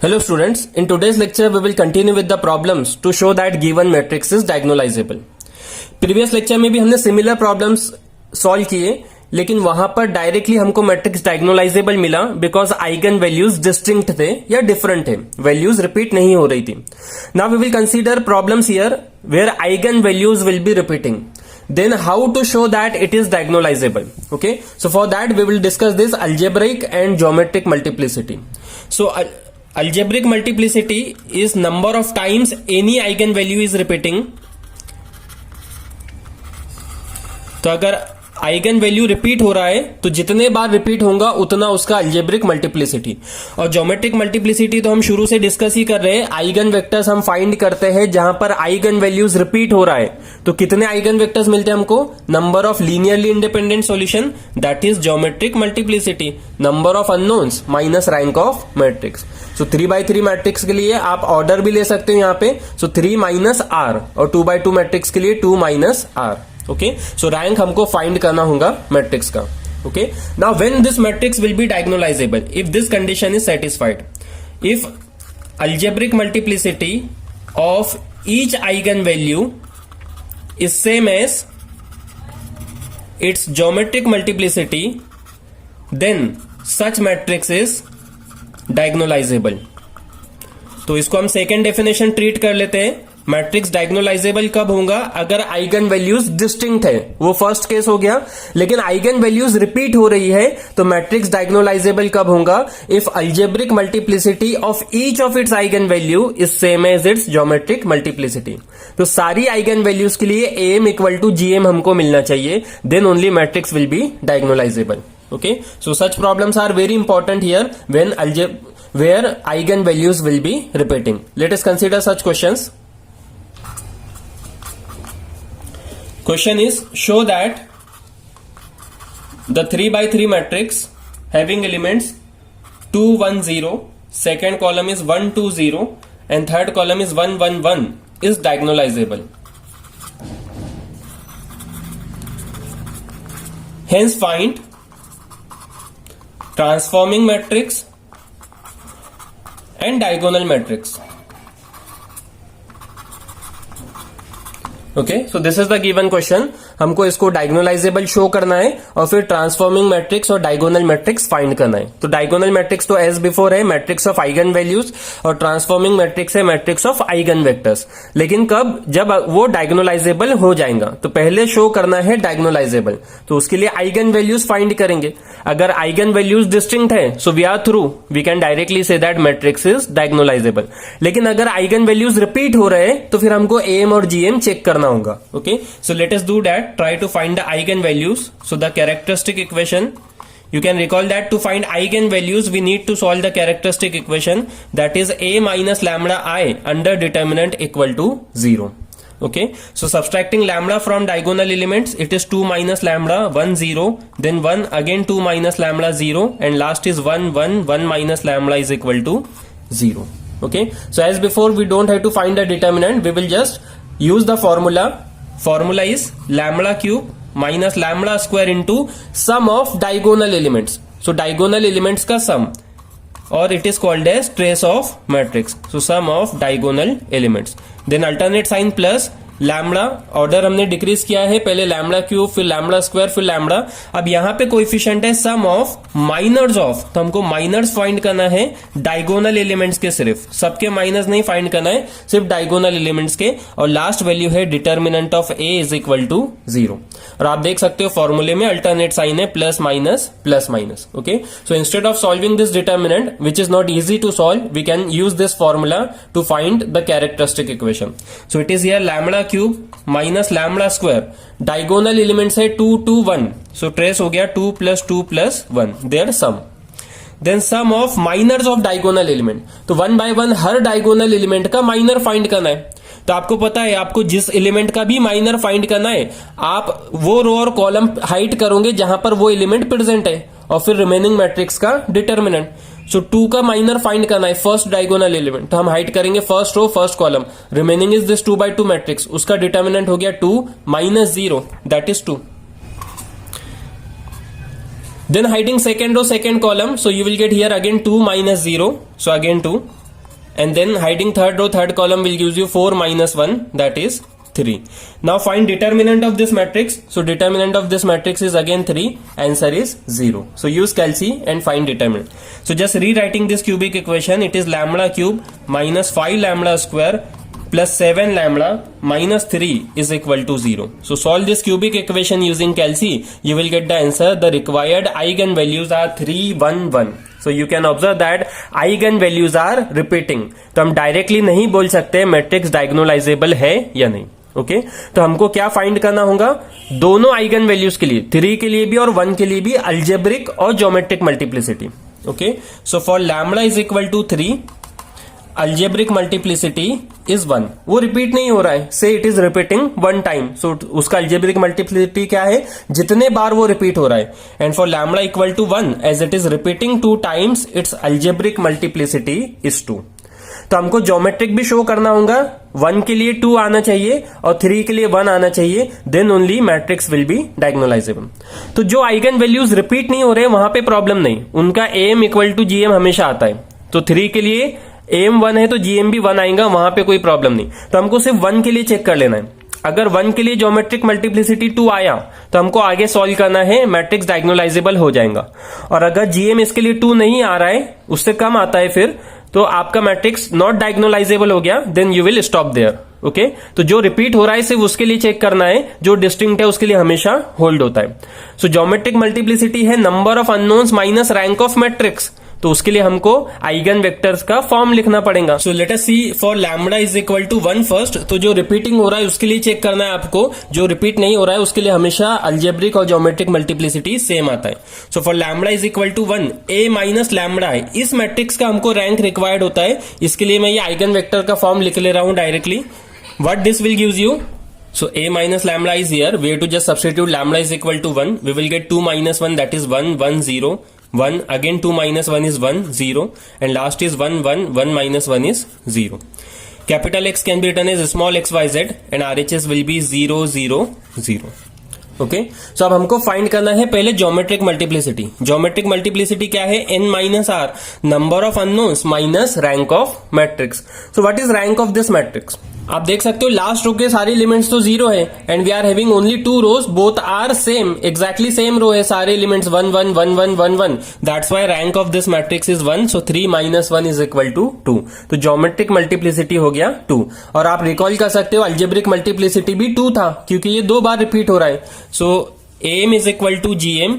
Hello students, in today's lecture we will continue with the problems to show that given matrix is diagonalizable. Previous lecture में भी हमने similar problems solve किए, लेकिन वहां पर directly हमको मैट्रिक्स डायगोनलाइजेबल मिला बिकॉज आइगन वैल्यूज डिस्टिंक्ट थे या डिफरेंट थे, वैल्यूज रिपीट नहीं हो रही थी. Now we will consider problems here where eigen values will be repeating. Then how to show that it is diagonalizable? Okay, so for that we will discuss this algebraic and geometric multiplicity. So algebraic multiplicity is number of times any eigenvalue is repeating. तो अगर eigen value repeat हो रहा है तो जितने बार repeat होगा उतना उसका अल्जेब्रिक मल्टीप्लिसिटी. और ज्योमेट्रिक मल्टीप्लिसिटी तो हम शुरू से डिस्कस ही कर रहे हैं. आइगन वेक्टर्स हम फाइंड करते हैं जहां पर आइगन वैल्यूज रिपीट हो रहा है. तो कितने आइगन वेक्टर्स मिलते हैं हमको? Number of linearly independent solution, that is geometric multiplicity. Number of unknowns minus rank of matrix. So 3x3 matrix के लिए आप ऑर्डर भी ले सकते हो यहां पे. सो 3 माइनस आर, और 2x2 मैट्रिक्स के लिए 2 minus R. Okay, so rank हमको फाइंड करना होगा मैट्रिक्स का. Okay, now when this matrix will be diagonalizable if this condition is satisfied. If algebraic multiplicity of each eigenvalue is same as its geometric multiplicity, then such matrix is diagonalizable. तो इसको हम second definition treat कर लेते हैं. Matrix diagonalizable कब होगा? अगर eigen values distinct है, वो फर्स्ट केस हो गया. लेकिन आइगन वैल्यूज रिपीट हो रही है तो मैट्रिक्स डायगोनलाइजेबल कब होगा? If algebraic multiplicity of each of its eigen value is same as its geometric multiplicity. तो सारी आइगन वैल्यूज के लिए एम इक्वल टू जीएम हमको मिलना चाहिए, then only matrix will be diagonalizable. Okay, so such problems are very important here when where eigen values will be repeating. Let us consider such questions. Question is, show that the 3x3 matrix having elements 2 1 0, second column is 1 2 0 and third column is 1 1 1 is diagonalizable. Hence find transforming matrix and diagonal matrix. Okay, so this is the given question. हमको इसको diagonalisable show करना है और फिर transforming matrix और diagonal matrix find करना है. तो डायगोनल मैट्रिक्स तो एज बिफोर है मैट्रिक्स ऑफ आइगन वैल्यूज, और ट्रांसफॉर्मिंग मैट्रिक्स है मैट्रिक्स ऑफ आइगन वेक्टर्स. लेकिन कब? जब वो डायगोनलाइजेबल हो जाएगा. तो पहले शो करना है डायगोनलाइजेबल, तो उसके लिए आइगन वैल्यूज फाइंड करेंगे. अगर आइगन वैल्यूज डिस्टिंक्ट है so we are through, we can directly say that matrix is diagonalizable. लेकिन अगर आइगन वैल्यूज रिपीट हो रहे हैं तो फिर हमको एम और जीएम चेक करना होगा. Okay, so let us do that. Try to find the eigenvalues. So the characteristic equation, you can recall that to find eigenvalues we need to solve the characteristic equation, that is a minus lambda I under determinant equal to 0. Okay, so subtracting lambda from diagonal elements, it is 2 minus lambda 1 0, then 1 again 2 minus lambda 0, and last is 1 1 1 minus lambda is equal to 0. Okay, so as before we don't have to find the determinant, we will just use the formula. Formula is lambda cube minus lambda square into sum of diagonal elements. So diagonal elements का sum, और it is called as trace of matrix. So sum of diagonal elements. Then alternate sign plus lambda. Order हमने decrease किया है, पहले lambda cube फिर lambda square फिर lambda. अब यहां पे कोएफिशिएंट है सम ऑफ माइनर्स ऑफ, तो हमको माइनर्स फाइंड करना है डायगोनल एलिमेंट्स के. सिर्फ सबके माइनर्स नहीं फाइंड करना है, सिर्फ डायगोनल एलिमेंट्स के. और लास्ट वैल्यू है determinant of A is equal to 0. और आप देख सकते हो फॉर्मूले में अल्टरनेट साइन है plus minus plus minus. Okay, so instead of solving this determinant which is not easy to solve, we can use this formula to find the characteristic equation. So it is here lambda cube minus lambda square. Diagonal elements है 2 2 1, so trace हो गया 2 plus 2 plus 1, there sum. Then sum of minors of diagonal element, तो 1 by 1 हर diagonal element का minor find करना है. तो आपको पता है आपको जिस एलिमेंट का भी माइनर फाइंड करना है, आप वो रो और कॉलम हाइट करोगे जहां पर वो एलिमेंट प्रेजेंट है, और फिर रिमेनिंग मैट्रिक्स का डिटर्मिनेंट. सो 2 का माइनर फाइंड करना है फर्स्ट डायगोनल एलिमेंट, तो हम हाइट करेंगे first row first column. Remaining is this 2/2 matrix, उसका डिटर्मिनेंट हो गया 2 minus 0, that is 2. Then hiding second row second column, so you will get here again 2 minus 0, so again 2. and then hiding third row, third column will gives you 4 minus 1, that is 3. Now find determinant of this matrix. So determinant of this matrix is again 3. Answer is 0. So use calci and find determinant. So just rewriting this cubic equation, it is lambda cube minus 5 lambda square plus 7 lambda minus 3 is equal to 0. So solve this cubic equation using calci. You will get the answer. The required eigenvalues are 3, 1, 1. So you can observe that eigenvalues are repeating. तो हम directly नहीं बोल सकते matrix diagonalisable है या नहीं. Okay तो हमको क्या फाइंड करना होगा, दोनों आइगन वैल्यूज के लिए, 3 के लिए भी और 1 के लिए भी अल्जेब्रिक और geometric multiplicity. Okay so for lambda is equal to 3, algebraic multiplicity is 1. वो रिपीट नहीं हो रहा है, say it is repeating 1 time. So उसका अल्जेब्रिक मल्टीप्लिसिटी क्या है, जितने बार वो रिपीट हो रहा है. And for lambda equal to 1 as it is repeating 2 times, its algebraic multiplicity is 2. तो हमको ज्योमेट्रिक भी शो करना होगा. 1 के लिए 2 आना चाहिए और 3 के लिए 1 आना चाहिए, then only matrix will be diagonalizable. तो जो आइगन वैल्यूज रिपीट नहीं हो रहे वहां पे प्रॉब्लम नहीं, उनका एम इक्वल टू जीएम हमेशा आता है. तो 3 के लिए एम 1 है तो जीएम भी 1 आएगा, वहां पे कोई प्रॉब्लम नहीं. तो हमको सिर्फ 1 के लिए चेक कर लेना है. अगर 1 के लिए ज्योमेट्रिक मल्टीप्लिसिटी 2 आया तो हमको आगे सॉल्व करना है, मैट्रिक्स डायगोनलाइजेबल हो जाएगा. और अगर जीएम इसके लिए 2 नहीं आ रहा है, उससे कम आता है फिर, तो आपका मैट्रिक्स नॉट डायगोनलाइजेबल हो गया, then you will stop there. Okay तो जो रिपीट हो रहा है सिर्फ उसके लिए चेक करना है, जो डिस्टिंक्ट है उसके लिए हमेशा होल्ड होता है. सो ज्योमेट्रिक मल्टीप्लिसिटी है number of unknowns minus rank of matrix. तो उसके लिए हमको आइगन वेक्टर्स का फॉर्म लिखना पड़ेगा. So let us see for lambda is equal to 1 first. तो जो रिपीटिंग हो रहा है उसके लिए चेक करना है आपको, जो रिपीट नहीं हो रहा है उसके लिए हमेशा अल्जेब्रिक और ज्योमेट्रिक मल्टीप्लिसिटी सेम आता है. So for lambda is equal to 1, A minus lambda है, इस मैट्रिक्स का हमको रैंक रिक्वायर्ड होता है. इसके लिए मैं ये आइगन वेक्टर का फॉर्म लिख ले रहा हूं directly. What this will gives you, so a minus lambda is here, we have to just substitute lambda is equal to 1, we will get 2 minus 1, that is 1, 1, 0, 1, again 2 minus 1 is 1, 0, and last is 1, 1, 1 minus 1 is 0. Capital X can be written as small xyz and RHS will be 0, 0, 0. Okay so अब हमको find करना है पहले geometric multiplicity. Geometric multiplicity क्या है, n minus are, number of unknowns minus rank of matrix. So what is rank of this matrix, आप देख सकते हो लास्ट रो के सारे एलिमेंट्स तो 0 है and we are having only 2 rows, both are same, exactly same row है, सारे elements 1, 1, 1, 1, 1, 1. That's why rank of this matrix is 1. So 3 minus 1 is equal to 2. तो ज्योमेट्रिक मल्टीप्लिसिटी हो गया 2. और आप रिकॉल कर सकते हो अल्जेब्रिक मल्टीप्लिसिटी भी 2 था, क्योंकि ये 2 बार रिपीट हो रहा है. सो am is equal to gm,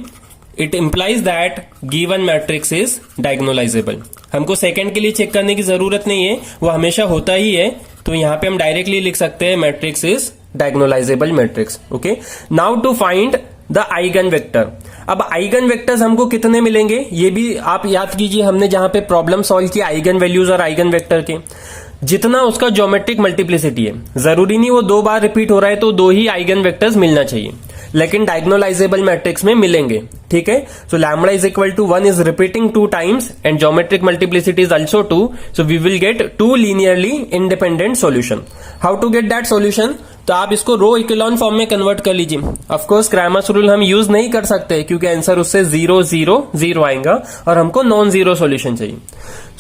it implies that given matrix is diagonalizable. हमको सेकंड के लिए चेक करने की जरूरत नहीं है, वो हमेशा होता ही है. तो यहां पे हम डायरेक्टली लिख सकते हैं matrix is diagonalizable matrix. Okay now to find the eigen vector. अब आइगन वेक्टर्स हमको कितने मिलेंगे ये भी आप याद कीजिए. हमने जहां पे प्रॉब्लम सॉल्व की आइगन वैल्यूज और आइगन वेक्टर के, जितना उसका ज्योमेट्रिक मल्टीप्लिसिटी है, जरूरी नहीं वो 2 बार रिपीट हो रहा है तो 2 ही आइगन वेक्टर्स मिलना चाहिए, लेकिन डायगोनलाइजेबल मैट्रिक्स में मिलेंगे. ठीक है so lambda is equal to 1 is repeating 2 times and geometric multiplicity is also 2. So we will get 2 linearly independent solution. How to get that solution, तो आप इसको रो इक्विलॉन फॉर्म में कन्वर्ट कर लीजिए. ऑफकोर्स क्रैमर्स रूल हम यूज नहीं कर सकते क्योंकि आंसर उससे 0, 0, 0 आएगा और हमको नॉन जीरो सॉल्यूशन चाहिए.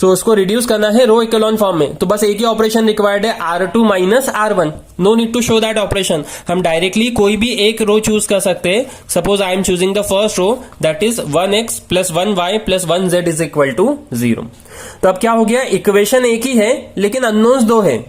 सो उसको रिड्यूस करना है रो इक्विलॉन फॉर्म में. तो बस एक ही ऑपरेशन रिक्वायर्ड है, R2 minus R1. No need to show that operation. हम डायरेक्टली कोई भी एक रो चूज कर सकते हैं. Suppose I am choosing the first row, that is 1x plus 1y plus 1z is equal to 0. तो अब क्या हो गया, इक्वेशन एक ही है लेकिन अननोन्स 2 है,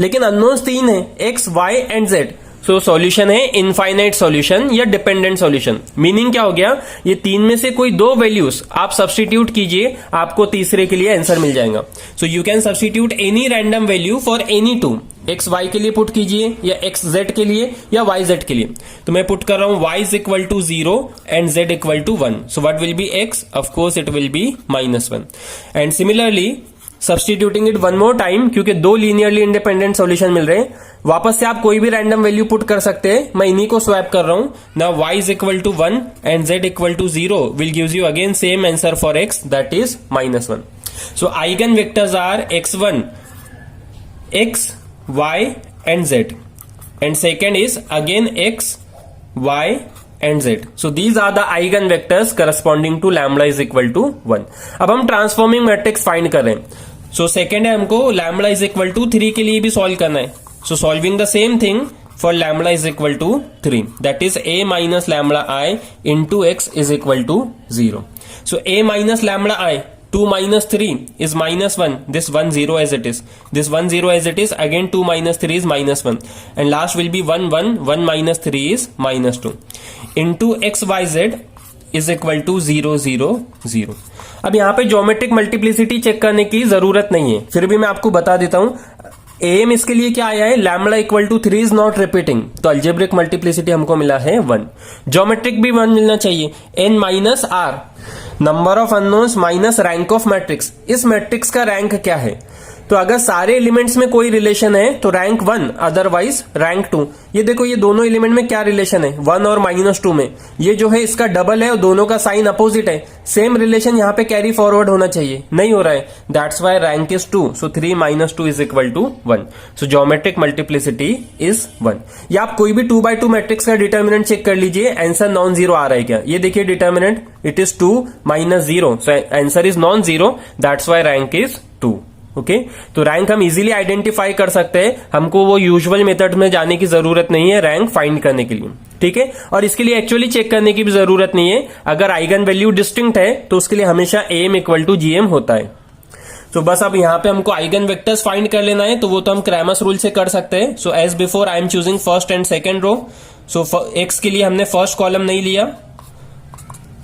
लेकिन अननोन्स 3 है, x, y and z. So solution है इनफाइनाइट सॉल्यूशन या डिपेंडेंट सॉल्यूशन. मीनिंग क्या हो गया, ये 3 में से कोई 2 वैल्यूज आप सब्स्टिट्यूट कीजिए, आपको तीसरे के लिए आंसर मिल जाएगा. So you can substitute any random value for any 2. X Y के लिए पुट कीजिए या एक्स जेड के लिए या वाई जेड के लिए. तो मैं पुट कर रहा हूं y is equal to 0 and z equal to 1. So what will be x, of course it will be -1. And similarly substituting it one more time, क्योंकि 2 लीनियरली इंडिपेंडेंट सॉल्यूशन मिल रहे हैं, वापस से आप कोई भी रैंडम वैल्यू पुट कर सकते हैं. मैं इन्हीं को स्वैप कर रहा हूं. Now y is equal to 1 and z equal to 0 will gives you again same answer for x, that is -1. So eigen vectors are x1, x, y and z, and second is again x, y and z. So these are the eigen vectors corresponding to lambda is equal to 1. अब हम transforming matrix find कर रहे हैं. So second है हमको lambda is equal to 3 के लिए भी सॉल्व करना है. So solving the same thing for lambda is equal to 3, that is a minus lambda I into X is equal to 0. So a minus lambda I, 2 minus 3 is minus 1. This 1 0 as it is. This 1 0 as it is. Again 2 minus 3 is minus 1. And last will be 1 1. 1 minus 3 is minus 2. Into x y z is equal to 0 0 0. अब यहाँ पे geometric multiplicity check करने की जरूरत नहीं है, फिर भी मैं आपको बता देता हूं. एम इसके लिए क्या आया है, lambda equal to 3 is not repeating, तो अल्जेब्रिक मल्टीप्लिसिटी हमको मिला है 1. ज्योमेट्रिक भी 1 मिलना चाहिए. n minus are, number of unknowns minus rank of matrix. इस मैट्रिक्स का रैंक क्या है, तो अगर सारे एलिमेंट्स में कोई रिलेशन है तो रैंक 1, अदरवाइज रैंक 2. ये देखो ये दोनों एलिमेंट में क्या रिलेशन है, 1 और -2 में. ये जो है इसका डबल है और दोनों का साइन अपोजिट है. सेम रिलेशन यहाँ पे कैरी फॉरवर्ड होना चाहिए, नहीं हो रहा है. That's why rank is 2. So 3 - 2 is equal to 1. So geometric multiplicity is 1. या आप कोई भी 2x2 मैट्रिक्स का डिटर्मिनेंट चेक कर लीजिए, आंसर नॉन जीरो आ रहा है क्या. ये देखिए determinant, it is 2 - 0. So answer is non zero, that's why rank is 2. Okay, तो रैंक हम इजीली आइडेंटिफाई कर सकते हैं, हमको वो यूजुअल मेथड में जाने की जरूरत नहीं है रैंक फाइंड करने के लिए. ठीक है, और इसके लिए एक्चुअली चेक करने की भी जरूरत नहीं है. अगर आइगन वैल्यू डिस्टिंक्ट है तो उसके लिए हमेशा एम इक्वल टू जीएम होता है. तो बस अब यहाँ पे हमको आइगन वेक्टर्स फाइंड कर लेना है, तो वो तो हम क्रैमर्स रूल से कर सकते हैं. So as before I am choosing first and second row. So x के लिए हमने फर्स्ट कॉलम नहीं लिया,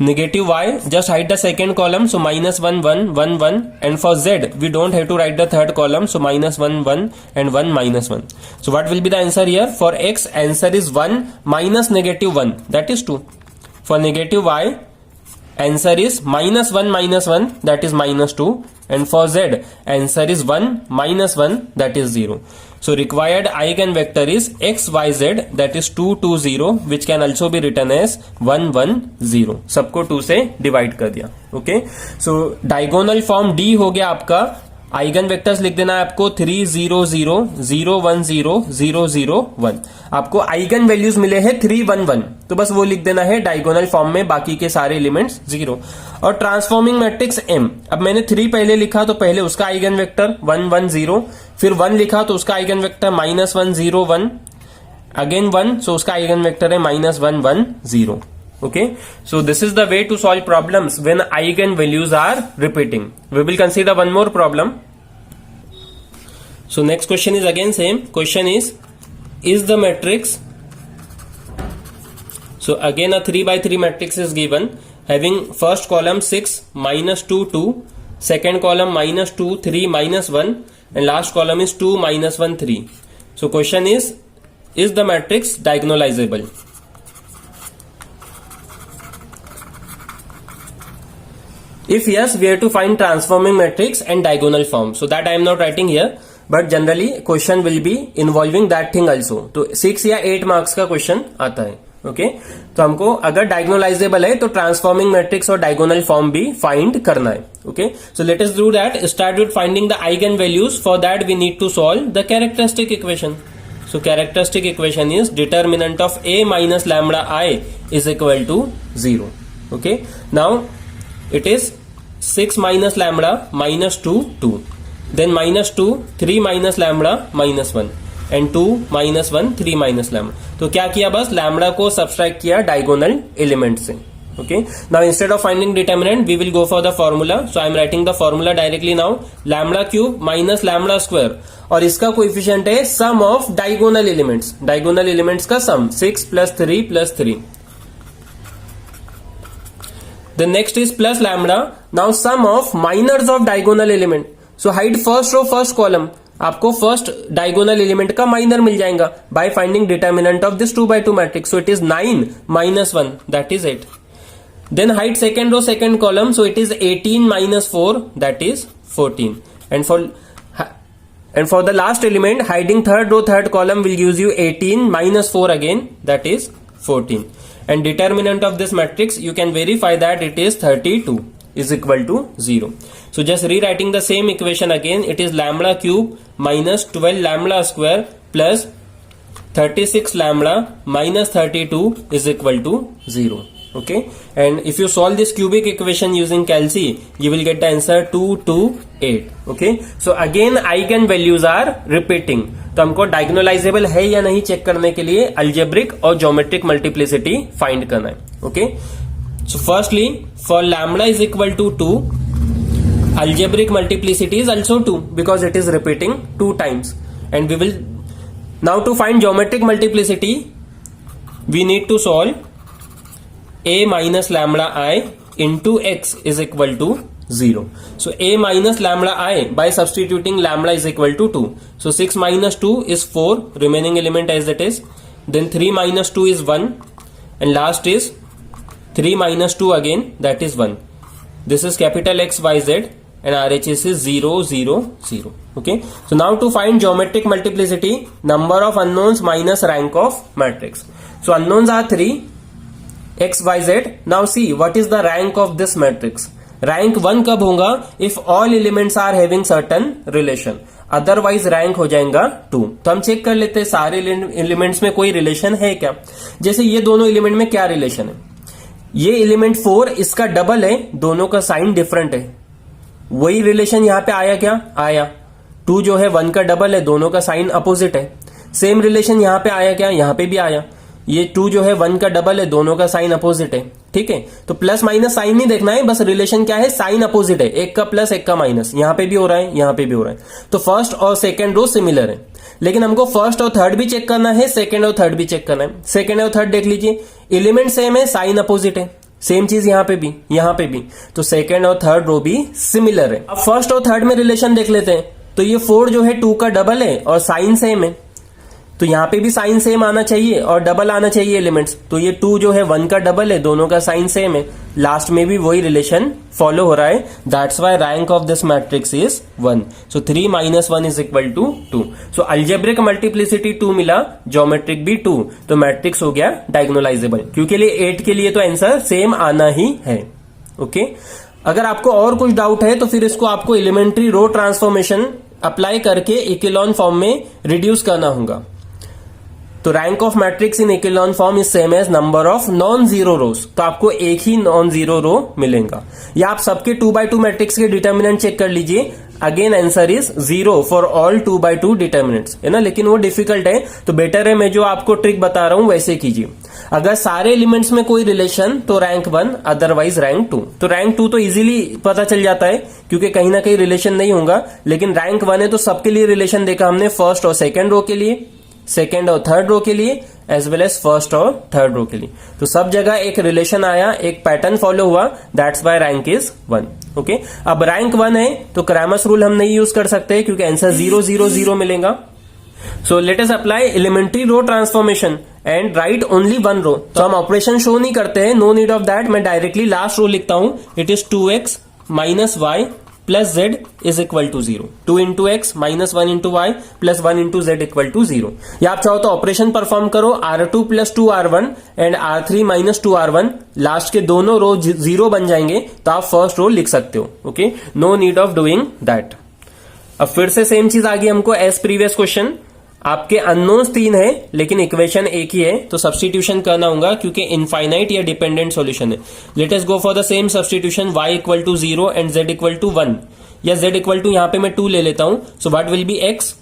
negative y, just hide the second column, so -1 1 1 1, and for z we don't have to write the third column, so -1 1 and 1 -1. So what will be the answer here? For x answer is 1 minus -1, that is 2. For negative y answer is -1 -1, that is -2, and for z answer is 1 -1, that is 0. So required eigenvector is x y z, that is 2 2 0, which can also be written as 1 1 0. सबको 2 से divide कर दिया. Okay, सो diagonal form D हो गया आपका. Eigen vectors लिख देना है आपको 3 0 0 0 1 0 0 0 1. आपको आइगन वैल्यूज मिले हैं 3 1 1, तो बस वो लिख देना है डायगोनल फॉर्म में, बाकी के सारे एलिमेंट्स 0. और ट्रांसफॉर्मिंग मैट्रिक्स M, अब मैंने 3 पहले लिखा तो पहले उसका आइगन वेक्टर 1 1 0, फिर 1 लिखा तो उसका आइगन वेक्टर -1 0 1, अगेन 1, सो उसका आइगन वेक्टर है -1 1 0. Okay, so this is the way to solve problems when eigen values are repeating. We will consider one more problem. So next question is again same. Question is the matrix, so again a 3 by 3 matrix is given having first column 6 -2 2, second column -2 3 -1, and last column is 2 -1 3. So question is the matrix diagonalizable? If yes, we have to find transforming matrix and diagonal form. So that I am not writing here, but generally question will be involving that thing also. तो 6 या 8 marks का question आता है. Okay, तो हमको अगर diagonalizable है तो ट्रांसफॉर्मिंग मैट्रिक्स और डायगोनल फॉर्म भी फाइंड करना है. Okay, so let us do that. Start with finding the eigen values. For that we need to solve the characteristic equation. So characteristic equation is determinant of a minus lambda I is equal to 0. Okay, now it is 6 minus lambda minus 2 2, then -2 3 minus lambda -1, and 2 -1 3 minus lambda. तो क्या किया, बस lambda को subtract किया diagonal element से. Okay, now instead of finding determinant we will go for the formula. So I am writing the formula directly now. Lambda cube minus lambda square, और इसका coefficient है sum of diagonal elements. Diagonal elements का sum 6 + 3 + 3. The next is plus lambda. Now sum of minors of diagonal element. So hide first row first column. आपको first diagonal element का minor मिल जाएगा by finding determinant of this 2 by 2 matrix. So it is 9 - 1, that is 8. Then hide second row second column. So it is 18 - 4, that is 14. And for the last element, hiding third row third column will use you 18 - 4 again, that is 14. And determinant of this matrix, you can verify that it is 32 is equal to 0. So just rewriting the same equation again, it is lambda cube minus 12 lambda square plus 36 lambda minus 32 is equal to 0. Okay, and if you solve this cubic equation using Calci, you will get the answer 2, 2, 8. Okay, so again eigen values are repeating. तो हमको diagonalisable है या नहीं check करने के लिए algebraic और geometric multiplicity find करना है. Okay, so firstly for lambda is equal to 2, algebraic multiplicity is also 2 because it is repeating 2 times. And we will now, to find geometric multiplicity, we need to solve a minus lambda I into x is equal to 0. So a minus lambda I, by substituting lambda is equal to 2. So 6 minus 2 is 4, remaining element as it is. Then 3 minus 2 is 1, and last is 3 minus 2 again, that is 1. This is capital X, Y, Z, and RHS is 0, 0, 0. Okay, so now to find geometric multiplicity, number of unknowns minus rank of matrix. So unknowns are 3, X, Y, Z. Now see what is the rank of this matrix. Rank 1 कब होगा? If all elements are having certain relation. Otherwise rank हो जाएगा 2. तो हम check कर लेते हैं सारे एलिमेंट्स में कोई रिलेशन है क्या. जैसे ये दोनों एलिमेंट में क्या रिलेशन है, ये एलिमेंट 4 इसका डबल है, दोनों का साइन डिफरेंट है. वही रिलेशन यहां पे आया क्या? आया. 2 जो है 1 का डबल है, दोनों का साइन अपोजिट है. सेम रिलेशन यहां पे आया क्या? यहां पे भी आया. ये 2 जो है 1 का डबल है, दोनों का साइन अपोजिट है. ठीक है, तो प्लस माइनस साइन नहीं देखना है, बस रिलेशन क्या है, साइन अपोजिट है. एक का प्लस एक का माइनस, यहां पे भी हो रहा है, यहां पे भी हो रहा है. तो फर्स्ट और सेकेंड रो सिमिलर है, लेकिन हमको फर्स्ट और थर्ड भी चेक करना है, सेकेंड और थर्ड भी चेक करना है. सेकेंड और थर्ड देख लीजिए, एलिमेंट सेम है, साइन अपोजिट है. सेम चीज यहां पे भी, यहां पे भी. तो सेकेंड और थर्ड रो भी सिमिलर है. अब फर्स्ट और थर्ड में रिलेशन देख लेते हैं. तो ये 4 जो है 2 का डबल है और साइन सेम है, तो यहां पे भी साइन सेम आना चाहिए और डबल आना चाहिए एलिमेंट्स. तो ये 2 जो है 1 का डबल है, दोनों का साइन सेम है. लास्ट में भी वही रिलेशन फॉलो हो रहा है. That's why rank of this matrix is 1. So 3 minus 1 is equal to 2. So algebraic multiplicity 2 मिला, ज्योमेट्रिक भी 2, तो मैट्रिक्स हो गया डायगोनलाइजेबल. क्योंकि लिए 8 के लिए तो आंसर सेम आना ही है. ओके, अगर आपको और कुछ डाउट है तो फिर इसको आपको एलिमेंट्री रो ट्रांसफॉर्मेशन अप्लाई करके इकेलॉन फॉर्म में रिड्यूस करना होगा. तो rank of matrix in echelon form is same as number of non zero rows. तो आपको एक ही नॉन जीरो रो मिलेगा. या आप सबके 2x2 मैट्रिक्स के डिटर्मिनेंट चेक कर लीजिए. Again answer is 0 for all 2x2 determinants, है ना. लेकिन वो डिफिकल्ट है, तो बेटर है मैं जो आपको ट्रिक बता रहा हूं वैसे कीजिए. अगर सारे एलिमेंट्स में कोई रिलेशन तो रैंक 1, अदरवाइज रैंक 2. तो रैंक 2 तो इजीली पता चल जाता है क्योंकि कहीं ना कहीं रिलेशन नहीं होगा. लेकिन रैंक 1 है तो सबके लिए रिलेशन देखा हमने, फर्स्ट और सेकेंड रो के लिए, सेकेंड और थर्ड रो के लिए, एज वेल एज फर्स्ट और थर्ड रो के लिए. तो सब जगह एक रिलेशन आया, एक पैटर्न फॉलो हुआ. That's why rank is 1. Okay, अब रैंक 1 है तो क्रैमर्स रूल हम नहीं यूज कर सकते क्योंकि आंसर 0, 0, 0 मिलेगा. So let us apply elementary row transformation and write only 1 row. तो हम ऑपरेशन शो नहीं करते हैं, नो नीड ऑफ दैट. मैं डायरेक्टली लास्ट रो लिखता हूं. It is 2x minus y plus z is equal to 0. 2 into x minus 1 into y plus 1 into z equal to 0. या आप चाहो तो ऑपरेशन परफॉर्म करो, R2 plus 2R1 and R3 minus 2R1. Last के दोनों रो 0 बन जाएंगे तो आप फर्स्ट रो लिख सकते हो. Okay, no need of doing that. अब फिर से सेम चीज आ गई हमको एज प्रीवियस क्वेश्चन. आपके अननोन्स 3 है लेकिन इक्वेशन एक ही है, तो सब्स्टिट्यूशन करना होगा क्योंकि इनफाइनाइट या डिपेंडेंट सॉल्यूशन है. Let us go for the same substitution. y equal to 0 and z equal to 1 या z इक्वल टू, यहां पे मैं 2 ले लेता हूं. सो what will be x,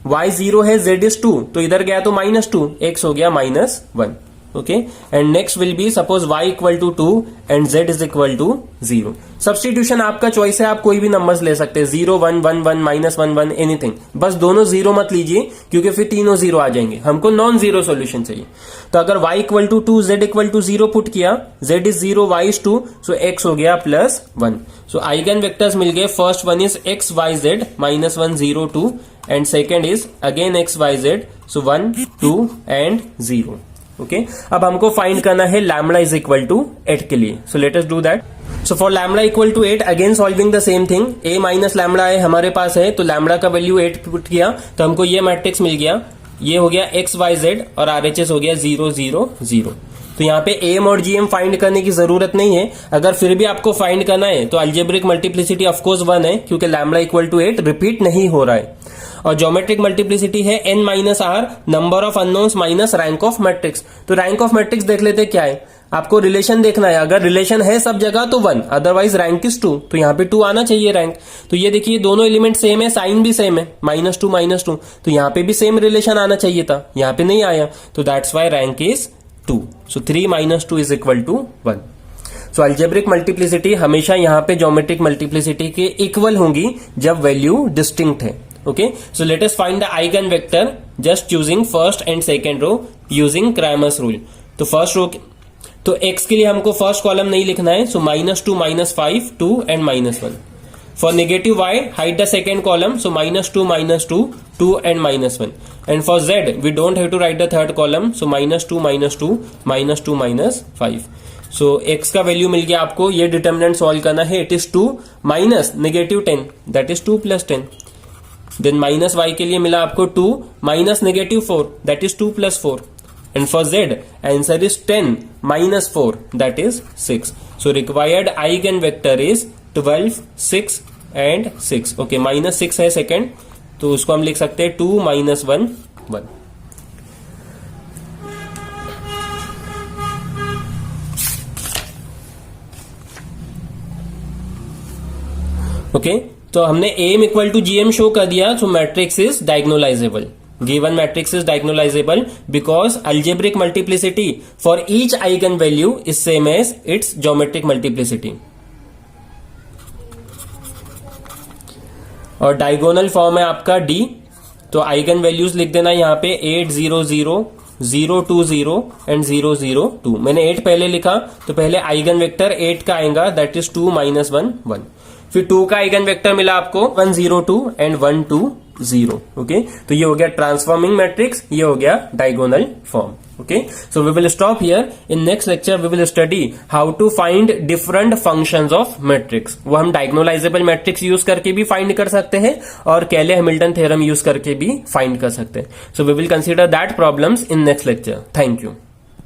y 0 है, z इज 2, तो इधर गया तो -2, x हो गया -1. Okay, and next will be suppose y equal to 2 and z is equal to 0. Substitution आपका चॉइस है, आप कोई भी नंबर्स ले सकते हैं, 0, 1, 1, 1, -1, 1, एनीथिंग. बस दोनों 0 मत लीजिए क्योंकि फिर तीनों 0 आ जाएंगे. हमको नॉन जीरो सोल्यूशन चाहिए. तो अगर y equal to 2, z equal to 0 put किया, z is 0, y is 2, so x हो गया +1. सो आइगन वेक्टर्स मिल गए. First one is x, y, z, -1, 0, 2 and second is again x, y, z, so 1, 2 and 0. Okay, अब हमको find करना है lambda is equal to 8 के लिए. So let us do that. So for lambda equal to 8, again solving the same thing. a minus lambda है हमारे पास है, तो लैम्बडा का वैल्यू 8 पुट किया तो हमको ये मैट्रिक्स मिल गया. ये हो गया x, y, z और RHS हो गया 0, 0, 0. तो यहाँ पे एम और जीएम फाइंड करने की जरूरत नहीं है. अगर फिर भी आपको फाइंड करना है तो अल्जेब्रिक मल्टीप्लिसिटी ऑफकोर्स 1 है क्योंकि लैम्बडा इक्वल टू 8 रिपीट नहीं हो रहा है. और ज्योमेट्रिक मल्टीप्लिसिटी है n minus are, number of unknowns minus rank of matrix. तो रैंक ऑफ मैट्रिक्स देख लेते क्या है. आपको रिलेशन देखना है, अगर रिलेशन है सब जगह तो 1, अदरवाइज रैंक इज 2, तो यहाँ पे 2 आना चाहिए रैंक। तो ये देखिए दोनों एलिमेंट सेम है, साइन भी सेम है, -2 तो यहाँ पे भी सेम रिलेशन आना चाहिए था, यहाँ पे नहीं आया, तो that's why rank is 2। So 3 - 2 is equal to 1। So algebraic multiplicity हमेशा यहाँ पे ज्योमेट्रिक मल्टीप्लिसिटी के इक्वल होंगी जब वैल्यू डिस्टिंक्ट है। Okay, so let us find the eigen vector just choosing first and second row using Cramer's rule. तो first row तो x के लिए हमको फर्स्ट कॉलम नहीं लिखना है, so -2 -5 2 and -1। For negative y hide the second column, so -2 -2 2 and -1। एंड फॉर z we don't have to write the third column, so -2 -2 -2 -5। So x का वैल्यू मिल गया आपको, ये डिटर्मिनेंट सॉल्व करना है, it is 2 minus -10 that is 2 + 10। Then minus y के लिए मिला आपको 2 minus -4 that is 2 + 4। And for z, answer is 10 - 4 that is 6. So required eigenvector is 12, 6 and 6. Okay, -6 है सेकेंड, तो उसको हम लिख सकते हैं 2 - 1 1। ओके, तो हमने AM equal to GM show कर दिया, so matrix is diagonalizable. Given matrix is diagonalizable because algebraic multiplicity for each eigenvalue is same as its geometric multiplicity. और डायगोनल फॉर्म है आपका D, तो आइगन वैल्यूज लिख देना यहाँ पे 8 0 0 0 2 0 एंड 0 0 2। मैंने 8 पहले लिखा, तो पहले आइगन वेक्टर 8 का आएगा दैट इज 2 - 1 1। फिर 2 का आइगन वेक्टर मिला आपको 1 0 2 एंड 1 2 0। ओके, तो ये हो गया ट्रांसफॉर्मिंग मैट्रिक्स, ये हो गया diagonal form. Okay, so we will stop here. In next lecture we will study how to find different functions of matrix. वो हम डायगोनलाइजेबल मैट्रिक्स यूज करके भी फाइंड कर सकते हैं और केले हैमिल्टन थ्योरम यूज करके भी फाइंड कर सकते हैं। So we will consider that problems in next lecture. Thank you.